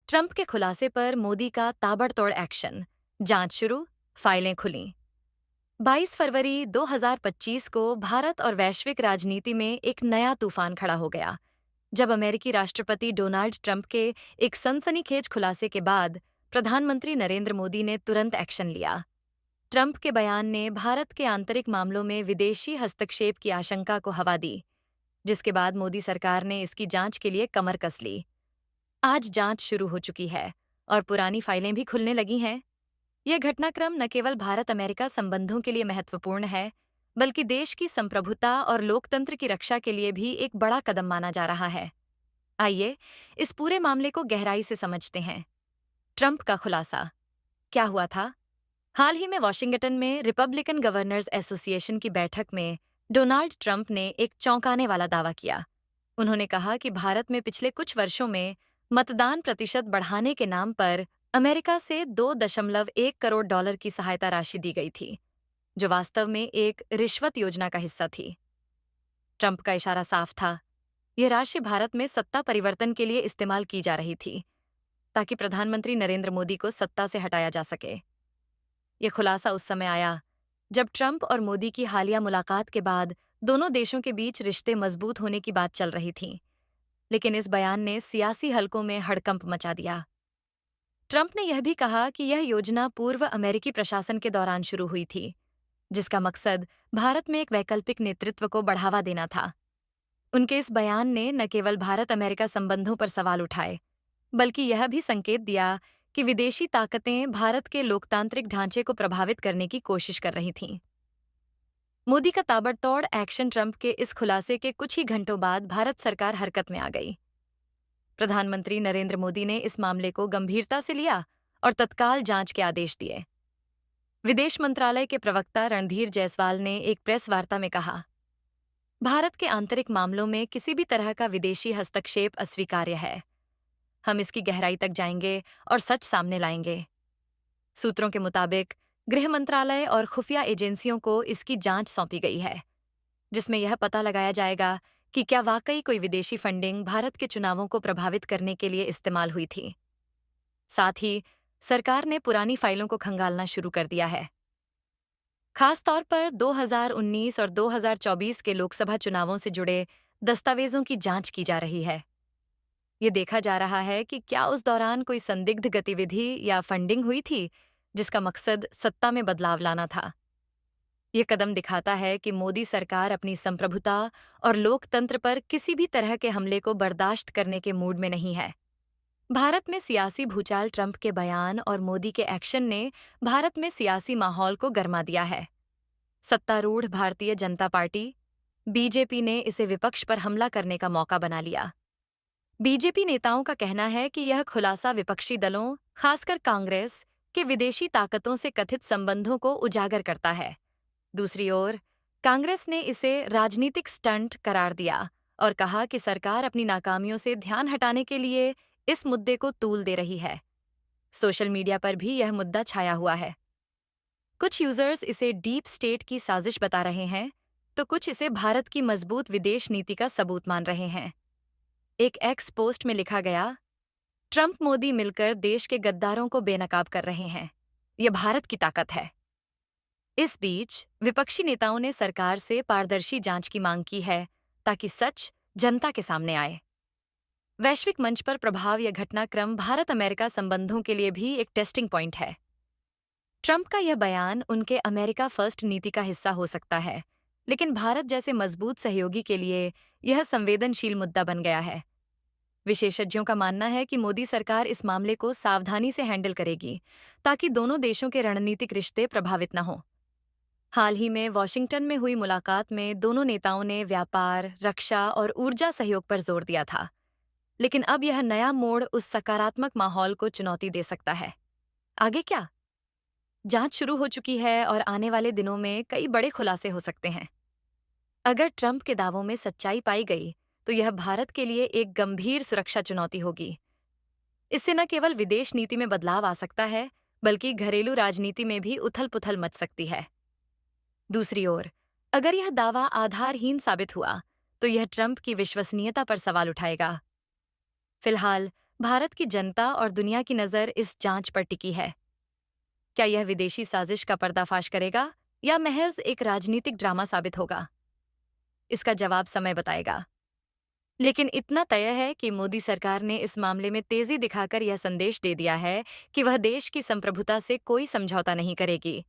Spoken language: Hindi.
ट्रंप के खुलासे पर मोदी का ताबड़तोड़ एक्शन। जांच शुरू, फाइलें खुलीं। 22 फरवरी 2025 को भारत और वैश्विक राजनीति में एक नया तूफान खड़ा हो गया, जब अमेरिकी राष्ट्रपति डोनाल्ड ट्रंप के एक सनसनीखेज खुलासे के बाद प्रधानमंत्री नरेंद्र मोदी ने तुरंत एक्शन लिया। ट्रंप के बयान ने भारत के आंतरिक मामलों में विदेशी हस्तक्षेप की आशंका को हवा दी, जिसके बाद मोदी सरकार ने इसकी जांच के लिए कमर कस ली। आज जांच शुरू हो चुकी है और पुरानी फाइलें भी खुलने लगी हैं। यह घटनाक्रम न केवल भारत अमेरिका संबंधों के लिए महत्वपूर्ण है, बल्कि देश की संप्रभुता और लोकतंत्र की रक्षा के लिए भी एक बड़ा कदम माना जा रहा है। आइए इस पूरे मामले को गहराई से समझते हैं। ट्रंप का खुलासा क्या हुआ था? हाल ही में वॉशिंगटन में रिपब्लिकन गवर्नर्स एसोसिएशन की बैठक में डोनाल्ड ट्रंप ने एक चौंकाने वाला दावा किया। उन्होंने कहा कि भारत में पिछले कुछ वर्षों में मतदान प्रतिशत बढ़ाने के नाम पर अमेरिका से 2.1 करोड़ डॉलर की सहायता राशि दी गई थी, जो वास्तव में एक रिश्वत योजना का हिस्सा थी। ट्रंप का इशारा साफ था, यह राशि भारत में सत्ता परिवर्तन के लिए इस्तेमाल की जा रही थी, ताकि प्रधानमंत्री नरेंद्र मोदी को सत्ता से हटाया जा सके। यह खुलासा उस समय आया जब ट्रंप और मोदी की हालिया मुलाकात के बाद दोनों देशों के बीच रिश्ते मजबूत होने की बात चल रही थी, लेकिन इस बयान ने सियासी हलकों में हड़कंप मचा दिया। ट्रंप ने यह भी कहा कि यह योजना पूर्व अमेरिकी प्रशासन के दौरान शुरू हुई थी, जिसका मकसद भारत में एक वैकल्पिक नेतृत्व को बढ़ावा देना था। उनके इस बयान ने न केवल भारत अमेरिका संबंधों पर सवाल उठाए, बल्कि यह भी संकेत दिया कि विदेशी ताकतें भारत के लोकतांत्रिक ढांचे को प्रभावित करने की कोशिश कर रही थीं। मोदी का ताबड़तोड़ एक्शन। ट्रंप के इस खुलासे के कुछ ही घंटों बाद भारत सरकार हरकत में आ गई। प्रधानमंत्री नरेंद्र मोदी ने इस मामले को गंभीरता से लिया और तत्काल जांच के आदेश दिए। विदेश मंत्रालय के प्रवक्ता रणधीर जायसवाल ने एक प्रेस वार्ता में कहा, भारत के आंतरिक मामलों में किसी भी तरह का विदेशी हस्तक्षेप अस्वीकार्य है। हम इसकी गहराई तक जाएंगे और सच सामने लाएंगे। सूत्रों के मुताबिक गृह मंत्रालय और खुफिया एजेंसियों को इसकी जांच सौंपी गई है, जिसमें यह पता लगाया जाएगा कि क्या वाकई कोई विदेशी फंडिंग भारत के चुनावों को प्रभावित करने के लिए इस्तेमाल हुई थी। साथ ही सरकार ने पुरानी फाइलों को खंगालना शुरू कर दिया है। खास तौर पर 2019 और 2024 के लोकसभा चुनावों से जुड़े दस्तावेजों की जांच की जा रही है। ये देखा जा रहा है कि क्या उस दौरान कोई संदिग्ध गतिविधि या फंडिंग हुई थी, जिसका मकसद सत्ता में बदलाव लाना था। ये कदम दिखाता है कि मोदी सरकार अपनी संप्रभुता और लोकतंत्र पर किसी भी तरह के हमले को बर्दाश्त करने के मूड में नहीं है। भारत में सियासी भूचाल। ट्रंप के बयान और मोदी के एक्शन ने भारत में सियासी माहौल को गरमा दिया है। सत्तारूढ़ भारतीय जनता पार्टी बीजेपी ने इसे विपक्ष पर हमला करने का मौका बना लिया। बीजेपी नेताओं का कहना है कि यह खुलासा विपक्षी दलों, खासकर कांग्रेस, के विदेशी ताकतों से कथित संबंधों को उजागर करता है। दूसरी ओर, कांग्रेस ने इसे राजनीतिक स्टंट करार दिया और कहा कि सरकार अपनी नाकामियों से ध्यान हटाने के लिए इस मुद्दे को तूल दे रही है। सोशल मीडिया पर भी यह मुद्दा छाया हुआ है। कुछ यूजर्स इसे डीप स्टेट की साजिश बता रहे हैं, तो कुछ इसे भारत की मजबूत विदेश नीति का सबूत मान रहे हैं। एक एक्स पोस्ट में लिखा गया, ट्रंप मोदी मिलकर देश के गद्दारों को बेनकाब कर रहे हैं। यह भारत की ताकत है। इस बीच विपक्षी नेताओं ने सरकार से पारदर्शी जांच की मांग की है, ताकि सच जनता के सामने आए। वैश्विक मंच पर प्रभाव। यह घटनाक्रम भारत अमेरिका संबंधों के लिए भी एक टेस्टिंग पॉइंट है। ट्रंप का यह बयान उनके अमेरिका फर्स्ट नीति का हिस्सा हो सकता है, लेकिन भारत जैसे मजबूत सहयोगी के लिए यह संवेदनशील मुद्दा बन गया है। विशेषज्ञों का मानना है कि मोदी सरकार इस मामले को सावधानी से हैंडल करेगी, ताकि दोनों देशों के रणनीतिक रिश्ते प्रभावित न हों। हाल ही में वॉशिंगटन में हुई मुलाकात में दोनों नेताओं ने व्यापार, रक्षा और ऊर्जा सहयोग पर जोर दिया था, लेकिन अब यह नया मोड़ उस सकारात्मक माहौल को चुनौती दे सकता है। आगे क्या? जांच शुरू हो चुकी है और आने वाले दिनों में कई बड़े खुलासे हो सकते हैं। अगर ट्रंप के दावों में सच्चाई पाई गई, तो यह भारत के लिए एक गंभीर सुरक्षा चुनौती होगी। इससे न केवल विदेश नीति में बदलाव आ सकता है, बल्कि घरेलू राजनीति में भी उथल-पुथल मच सकती है। दूसरी ओर, अगर यह दावा आधारहीन साबित हुआ, तो यह ट्रंप की विश्वसनीयता पर सवाल उठाएगा। फिलहाल भारत की जनता और दुनिया की नज़र इस जांच पर टिकी है। क्या यह विदेशी साजिश का पर्दाफाश करेगा या महज एक राजनीतिक ड्रामा साबित होगा? इसका जवाब समय बताएगा। लेकिन इतना तय है कि मोदी सरकार ने इस मामले में तेजी दिखाकर यह संदेश दे दिया है कि वह देश की संप्रभुता से कोई समझौता नहीं करेगी।